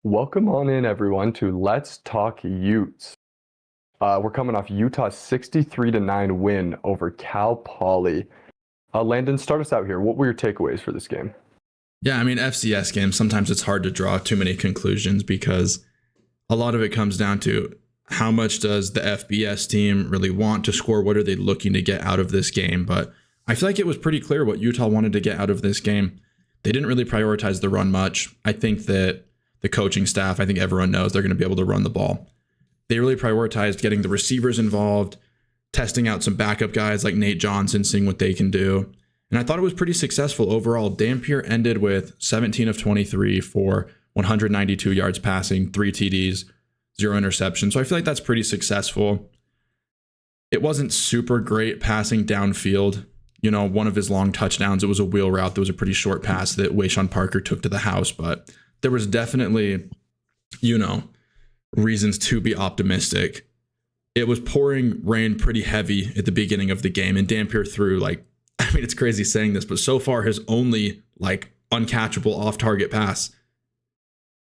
Welcome on in, everyone, to Let's Talk Utes. We're coming off Utah's 63-9 win over Cal Poly. Landon, start us out here. What were your takeaways for this game? Yeah, I mean, FCS games, sometimes it's hard to draw too many conclusions because a lot of it comes down to how much does the FBS team really want to score? What are they looking to get out of this game? But I feel like it was pretty clear what Utah wanted to get out of this game. They didn't really prioritize the run much. I think that the coaching staff, I think everyone knows they're going to be able to run the ball. They really prioritized getting the receivers involved, testing out some backup guys like Nate Johnson, seeing what they can do. And I thought it was pretty successful overall. Dampier ended with 17 of 23 for 192 yards passing, 3 TDs, 0 interceptions. So I feel like that's pretty successful. It wasn't super great passing downfield. You know, one of his long touchdowns, it was a wheel route. There was a pretty short pass that Wayshawn Parker took to the house, but there was definitely, reasons to be optimistic. It was pouring rain pretty heavy at the beginning of the game, and Dampier threw it's crazy saying this, but so far his only uncatchable off-target pass,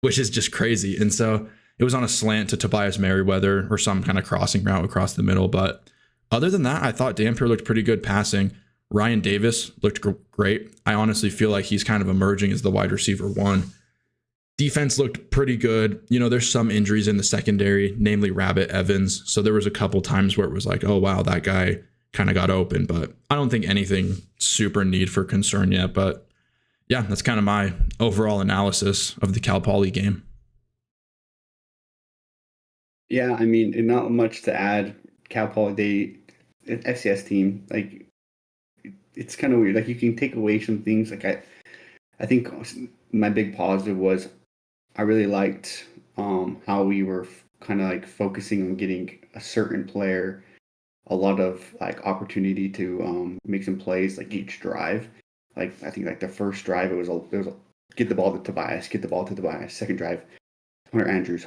which is just crazy. And so it was on a slant to Tobias Merriweather or some kind of crossing route across the middle. But other than that, I thought Dampier looked pretty good passing. Ryan Davis looked great. I honestly feel like he's kind of emerging as the wide receiver one. Defense looked pretty good. There's some injuries in the secondary, namely Rabbit Evans. So there was a couple times where it was like, oh, wow, that guy kind of got open. But I don't think anything super need for concern yet. But yeah, that's kind of my overall analysis of the Cal Poly game. Yeah, I mean, not much to add. Cal Poly, an FCS team, it's kind of weird. You can take away some things. I think my big positive was I really liked how we were kind of focusing on getting a certain player a lot of opportunity to make some plays each drive. I think the first drive it was get the ball to Tobias, Second drive, Hunter Andrews,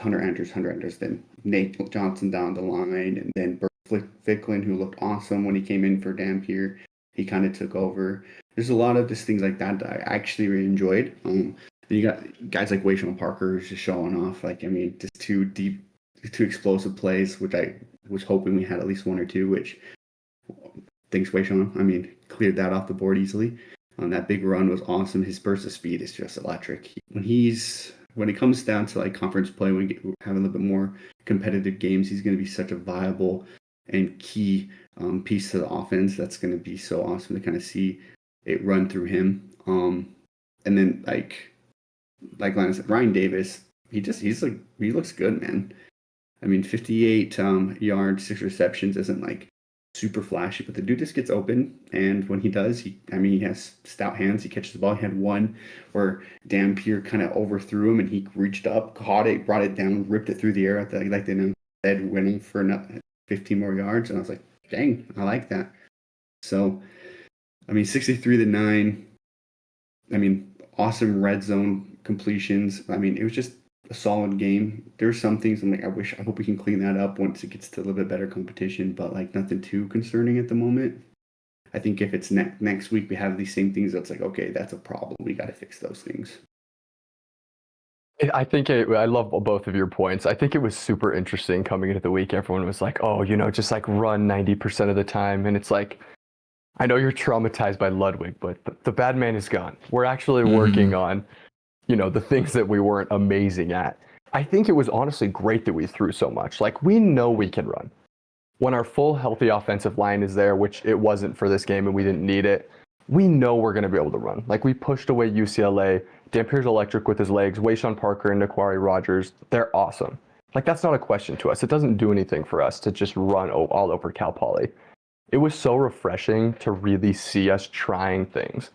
then Nate Johnson down the line, and then Bert Ficklin, who looked awesome when he came in for Dampier. He kind of took over. There's a lot of just things like that I actually really enjoyed. You got guys like Wayshawn Parker who's just showing off. Just two explosive plays, which I was hoping we had at least one or two, which thanks Wayshawn. Cleared that off the board easily. That big run was awesome. His burst of speed is just electric. When it comes down to conference play, when we have a little bit more competitive games, he's going to be such a viable and key piece to the offense. That's going to be so awesome to kind of see it run through him. And then like Lana said, Ryan Davis, he looks good, man. 58 yards, 6 receptions isn't super flashy, but the dude just gets open, and when he does, he has stout hands. He catches the ball. He had one where Dampier kind of overthrew him, and he reached up, caught it, brought it down, ripped it through the air. They said winning for another 15 more yards, and I was like, dang, I like that. So, 63-9. Awesome red zone completions. It was just a solid game. There's some things I hope we can clean that up once it gets to a little bit better competition, but nothing too concerning at the moment. I think if it's next week we have these same things, that's okay, that's a problem. We got to fix those things. I think I love both of your points. I think it was super interesting coming into the week. Everyone was like, oh, just run 90% of the time. And it's I know you're traumatized by Ludwig, but the bad man is gone. We're actually working on the things that we weren't amazing at. I think it was honestly great that we threw so much. We know we can run. When our full healthy offensive line is there, which it wasn't for this game and we didn't need it, we know we're going to be able to run. We pushed away UCLA. Dampier's electric with his legs. Wayshawn Parker and Naquari Rogers, they're awesome. That's not a question to us. It doesn't do anything for us to just run all over Cal Poly. It was so refreshing to really see us trying things.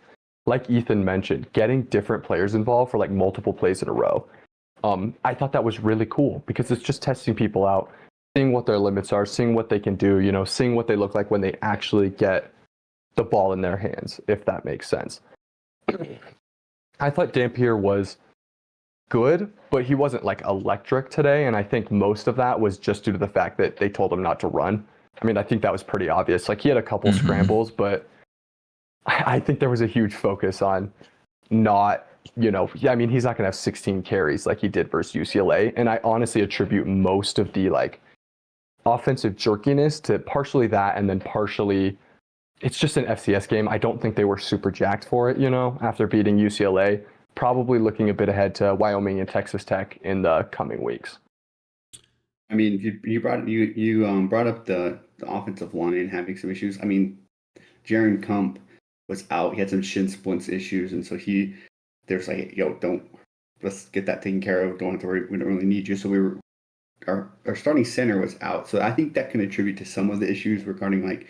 Like Ethan mentioned, getting different players involved for multiple plays in a row. I thought that was really cool because it's just testing people out, seeing what their limits are, seeing what they can do, seeing what they look like when they actually get the ball in their hands, if that makes sense. I thought Dampier was good, but he wasn't electric today, and I think most of that was just due to the fact that they told him not to run. I think that was pretty obvious. He had a couple scrambles, but I think there was a huge focus on not I mean, he's not going to have 16 carries like he did versus UCLA. And I honestly attribute most of the like offensive jerkiness to partially that, and then partially it's just an FCS game. I don't think they were super jacked for it, after beating UCLA. Probably looking a bit ahead to Wyoming and Texas Tech in the coming weeks. I mean, you brought up the offensive line having some issues. I mean, Jaron Kump was out. He had some shin splints issues, and so there's like, let's get that taken care of. Don't have to worry. We don't really need you. So our starting center was out. So I think that can attribute to some of the issues regarding like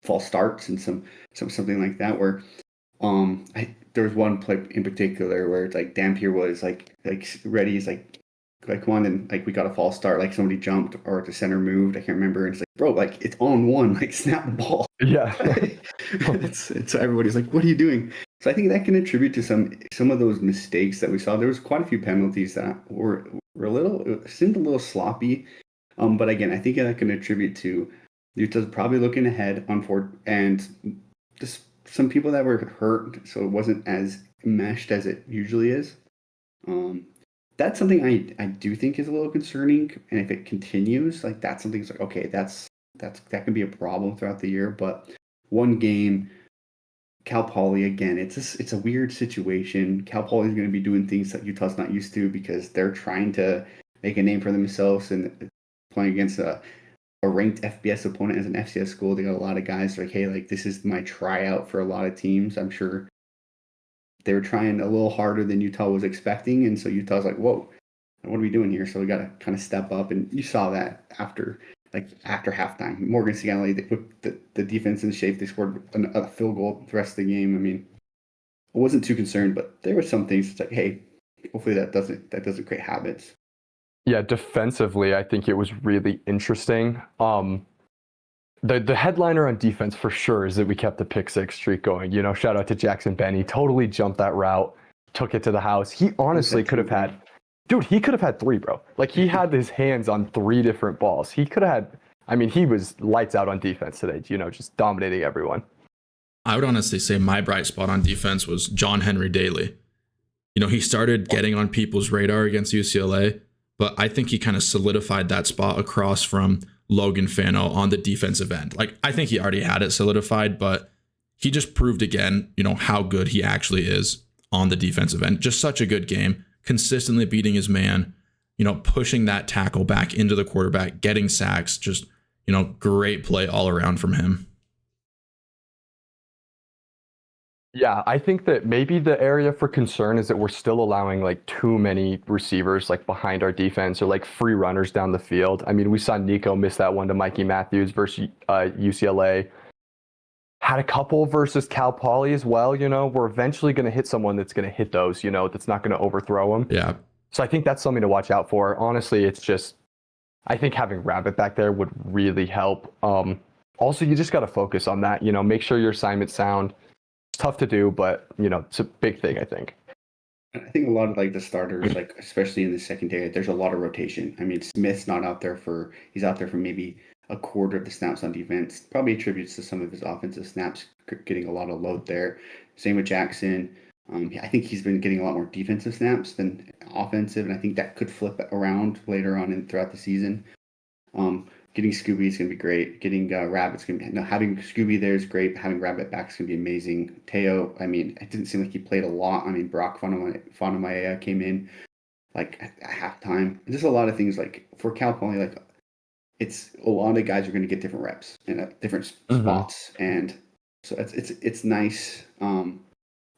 false starts and something like that. Where there was one play in particular where it's like Dampier was like ready. He's like come on, and like we got a false start, like somebody jumped or the center moved. I can't remember. And it's like, bro, like it's on one, like snap the ball. Yeah. it's everybody's like, what are you doing? So I think that can attribute to some of those mistakes that we saw. There was quite a few penalties that were seemed a little sloppy. But again, I think that can attribute to Utah's probably looking ahead and just some people that were hurt, so it wasn't as meshed as it usually is. That's something I do think is a little concerning, and if it continues, like that's something that's like, okay, that can be a problem throughout the year. But one game, Cal Poly again, it's a weird situation. Cal Poly is going to be doing things that Utah's not used to because they're trying to make a name for themselves and playing against a ranked FBS opponent as an FCS school. They got a lot of guys like, hey, like this is my tryout for a lot of teams. I'm sure they were trying a little harder than Utah was expecting, and so Utah's like, whoa, what are we doing here? So we got to kind of step up, and you saw that after halftime. Morgan Stanley, they put the defense in shape. They scored a field goal the rest of the game. I mean, I wasn't too concerned, but there were some things that's like, hey, hopefully that doesn't create habits. Yeah, defensively, I think it was really interesting. The headliner on defense for sure is that we kept the pick six streak going. Shout out to Jackson Benny. Totally jumped that route, took it to the house. He honestly could have had, he could have had 3, bro. Like he had his hands on 3 different balls. He could have had, I mean, he was lights out on defense today, just dominating everyone. I would honestly say my bright spot on defense was John Henry Daly. He started getting on people's radar against UCLA, but I think he kind of solidified that spot across from Logan Fano on the defensive end. Like, I think he already had it solidified, but he just proved again, how good he actually is on the defensive end. Just such a good game, consistently beating his man, pushing that tackle back into the quarterback, getting sacks, just, great play all around from him. Yeah, I think that maybe the area for concern is that we're still allowing like too many receivers like behind our defense or like free runners down the field. I mean, we saw Nico miss that one to Mikey Matthews versus UCLA. Had a couple versus Cal Poly as well. We're eventually going to hit someone that's going to hit those, that's not going to overthrow them. Yeah. So I think that's something to watch out for. Honestly, it's just, I think having Rabbit back there would really help. Also, you just got to focus on that, make sure your assignment's sound. Tough to do, but it's a big thing, I think. I think a lot of like the starters, like especially in the secondary, there's a lot of rotation. I mean, Smith's not out there he's out there for maybe a quarter of the snaps on defense. Probably attributes to some of his offensive snaps getting a lot of load there. Same with Jackson. I think he's been getting a lot more defensive snaps than offensive, and I think that could flip around later on and throughout the season. Getting Scooby is going to be great. Getting Rabbit's going to be... No, having Scooby there is great. Having Rabbit back is going to be amazing. Teo, I mean, it didn't seem like he played a lot. I mean, Brock Fonamaia came in like at halftime. Just a lot of things like for Cal Poly, like it's a lot of guys are going to get different reps and at different spots. And so it's nice.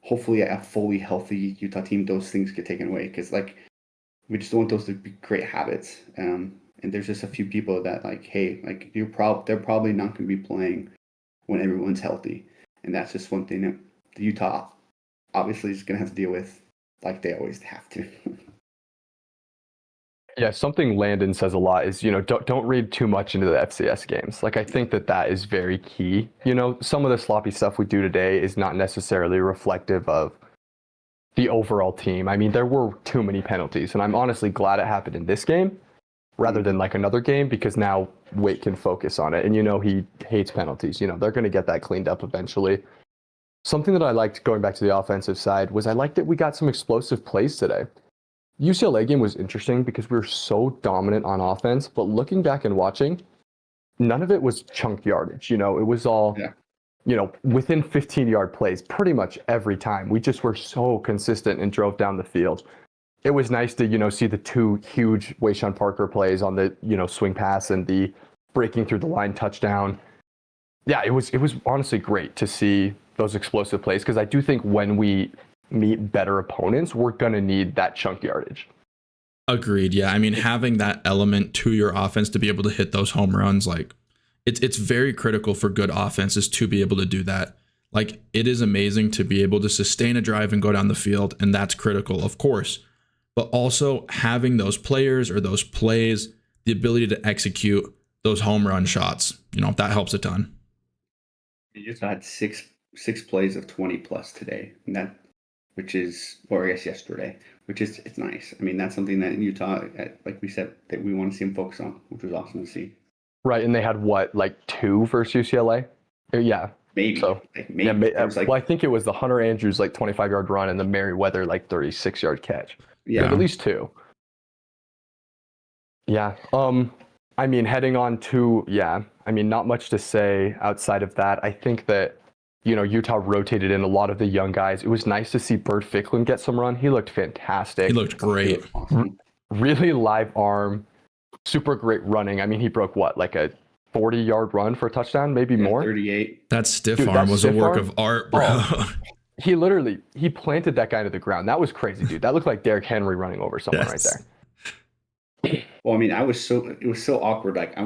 Hopefully a fully healthy Utah team, those things get taken away because like we just don't want those to be great habits. And there's just a few people that like, hey, like they're probably not going to be playing when everyone's healthy, and that's just one thing that the Utah obviously is going to have to deal with, like they always have to. Yeah, something Landon says a lot is don't read too much into the FCS games. Like I think that is very key. Some of the sloppy stuff we do today is not necessarily reflective of the overall team. I mean, there were too many penalties, and I'm honestly glad it happened in this game rather than like another game, because now Wake can focus on it. And he hates penalties. They're going to get that cleaned up eventually. something that I liked going back to the offensive side was I liked that we got some explosive plays today. UCLA game was interesting because we were so dominant on offense, but looking back and watching, none of it was chunk yardage. It was all, within 15-yard plays pretty much every time. We just were so consistent and drove down the field. It was nice to, see the two huge Wayshawn Parker plays on the, swing pass and the breaking through the line touchdown. Yeah, it was honestly great to see those explosive plays because I do think when we meet better opponents, we're going to need that chunk yardage. Agreed. Yeah. I mean, having that element to your offense to be able to hit those home runs, like it's very critical for good offenses to be able to do that. Like it is amazing to be able to sustain a drive and go down the field. And that's critical, of course, but also having those players or those plays, the ability to execute those home run shots, that helps a ton. You just had six plays of 20 plus today, and or I guess yesterday, it's nice. I mean, that's something that in Utah, like we said, that we want to see him focus on, which was awesome to see. Right, and they had what, like 2 versus UCLA? Yeah. Maybe. So, maybe. Yeah, well, I think it was the Hunter Andrews 25-yard run and the Merriweather 36-yard catch. Yeah, at least 2. Yeah. I mean, heading on to not much to say outside of that. I think that Utah rotated in a lot of the young guys. It was nice to see Bert Ficklin get some run. He looked fantastic. He looked great. Awesome. Really live arm, super great running. I mean, he broke like a 40-yard run for a touchdown, maybe more. 38. That stiff arm was a work of art, bro. Oh, he planted that guy to the ground. That was crazy, dude. That looked like Derrick Henry running over someone right there. Well, I mean, it was so awkward. Like I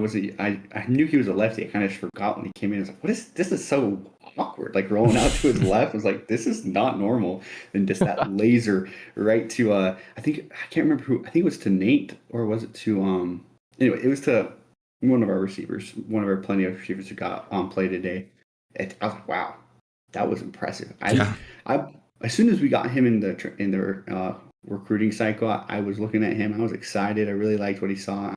knew he was a lefty. I kind of just forgot when he came in. I was like, this is so awkward. Like rolling out to his left. I was like, this is not normal. And just that laser right to I can't remember who. I think it was to Nate or was it to anyway, it was to one of our receivers, one of our plenty of receivers who got on play today. I was like, wow, that was impressive. I as soon as we got him in the recruiting cycle, I was looking at him. I was excited. I really liked what he saw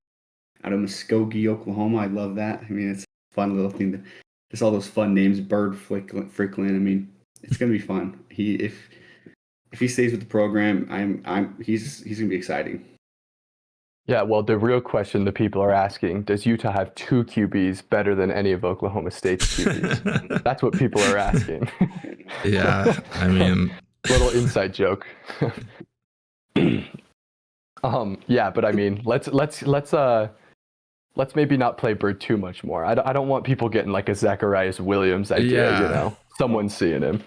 out of Muskogee, Oklahoma. I love that. I mean, it's a fun little thing. Just all those fun names, Bird Ficklin. I mean, it's gonna be fun. If he stays with the program, he's gonna be exciting. Yeah, well, the real question the people are asking, does Utah have 2 QBs better than any of Oklahoma State's QBs? That's what people are asking. Yeah, I mean, little inside joke. Yeah, but I mean, let's maybe not play Bird too much more. I don't want people getting like a Zacharias Williams idea, someone seeing him.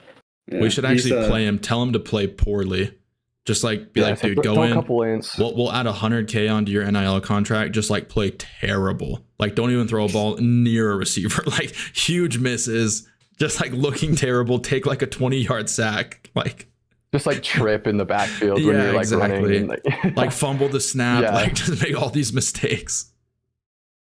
Yeah, we should actually play him, tell him to play poorly. Just like be like, dude, go in. A couple ints. We'll add $100K onto your NIL contract. Just like play terrible. Like don't even throw a ball near a receiver. Like huge misses. Just like looking terrible. Take like a 20-yard sack. Like just like trip in the backfield when you're like running. And, like fumble the snap. Like just make all these mistakes.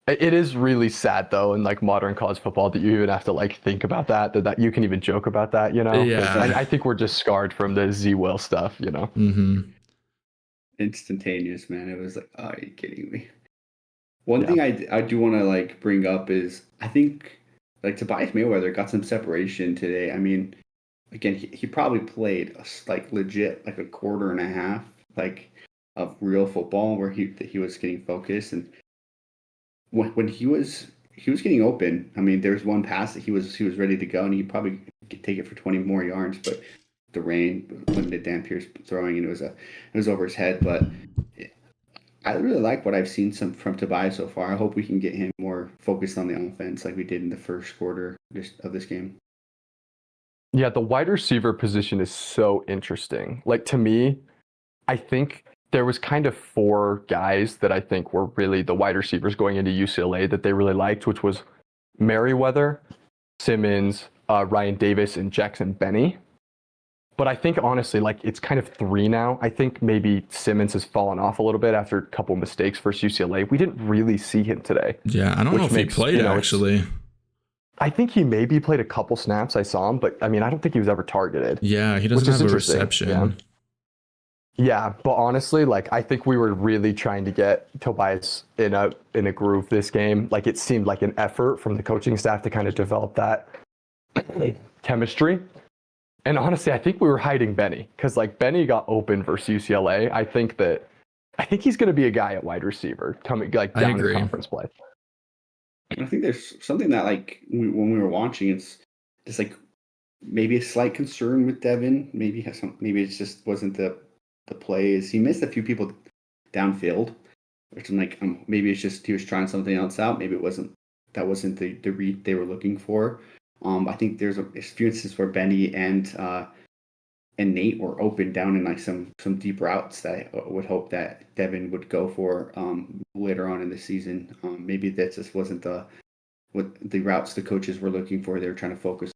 It is really sad though in like modern college football that you even have to like think about that you can even joke about that, Yeah. I think we're just scarred from the Z Will stuff, Mm-hmm. Instantaneous, man. It was like, oh, are you kidding me? One thing I do want to like bring up is I think like Tobias Mayweather got some separation today. I mean, again, he probably played like legit like a quarter and a half like of real football where he was getting focused, and when he was getting open, I mean, there was one pass that he was ready to go, and he probably could take it for 20 more yards, but the rain limited Dan Pierce throwing, and it was over his head. But I really like what I've seen from Tobias so far. I hope we can get him more focused on the offense like we did in the first quarter of this game. Yeah, the wide receiver position is so interesting. Like to me, I think there was kind of 4 guys that I think were really the wide receivers going into UCLA that they really liked, which was Merriweather, Simmons, Ryan Davis, and Jackson Benny. But I think honestly, like it's kind of 3 now. I think maybe Simmons has fallen off a little bit after a couple mistakes versus UCLA. We didn't really see him today. Yeah, I don't know if he played actually. I think he maybe played a couple snaps. I saw him, but I mean, I don't think he was ever targeted. Yeah, he doesn't have a reception. Yeah, but honestly, like I think we were really trying to get Tobias in a groove this game. Like it seemed like an effort from the coaching staff to kind of develop that chemistry. And honestly, I think we were hiding Benny because like Benny got open versus UCLA. I think he's going to be a guy at wide receiver coming like I down in agree. conference play. I think there's something that like when we were watching, it's just like maybe a slight concern with Devin. Maybe maybe it just wasn't the plays. He missed a few people downfield, which I'm like maybe it's just he was trying something else out. Maybe it wasn't the read they were looking for. I think there's a few instances where Benny and Nate were open down in like some deep routes that I would hope that Devin would go for later on in the season. Maybe that just wasn't what the routes the coaches were looking for. They were trying to focus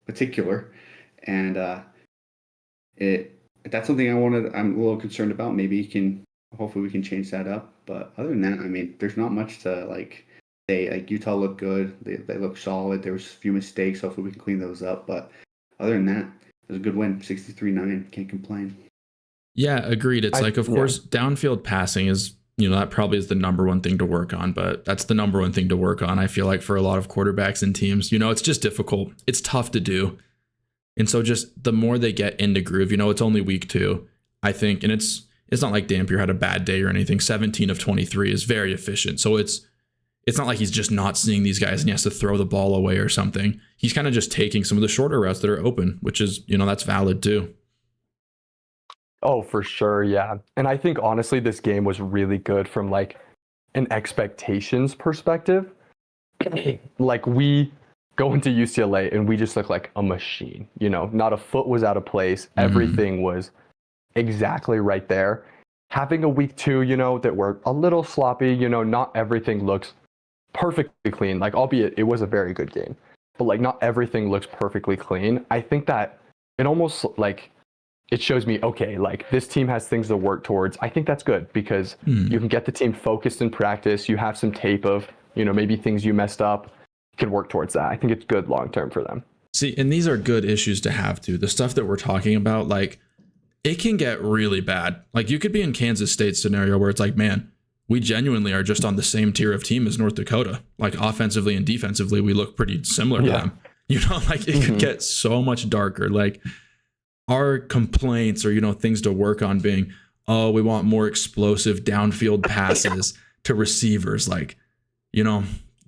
particular, and that's something I'm a little concerned about. Maybe hopefully we can change that up. But other than that, I mean, there's not much to like. Utah looked good. They looked solid. There was a few mistakes. Hopefully we can clean those up. But other than that, it was a good win. 63-9. Can't complain. Yeah, agreed. It's of course, downfield passing is, that probably is the number one thing to work on, but that's the number one thing to work on. I feel like for a lot of quarterbacks and teams, it's just difficult. It's tough to do. And so just the more they get into groove, it's only week 2, I think. And it's not like Dampier had a bad day or anything. 17 of 23 is very efficient. So it's not like he's just not seeing these guys and he has to throw the ball away or something. He's kind of just taking some of the shorter routes that are open, which is, that's valid too. Oh, for sure. Yeah. And I think honestly, this game was really good from like an expectations perspective. Like we go into UCLA and we just look like a machine, not a foot was out of place. Everything was exactly right there. Having a week 2, that we're a little sloppy, not everything looks perfectly clean, like albeit it was a very good game, but like not everything looks perfectly clean. I think that it almost like it shows me, okay, like this team has things to work towards. I think that's good because you can get the team focused in practice. You have some tape of, maybe things you messed up. You can work towards that. I think it's good long term for them. See, and these are good issues to have too. The stuff that we're talking about, like it can get really bad. Like you could be in Kansas State scenario where it's like, man, we genuinely are just on the same tier of team as North Dakota. Like offensively and defensively, we look pretty similar to them. Like it could get so much darker. Like our complaints or, things to work on being, oh, we want more explosive downfield passes to receivers. Like,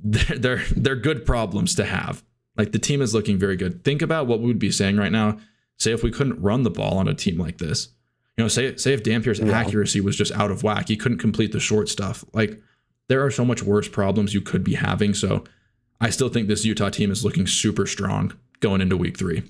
they're good problems to have. Like the team is looking very good. Think about what we would be saying right now. Say if we couldn't run the ball on a team like this. Say if Dampier's accuracy was just out of whack, he couldn't complete the short stuff. Like there are so much worse problems you could be having. So I still think this Utah team is looking super strong going into week 3.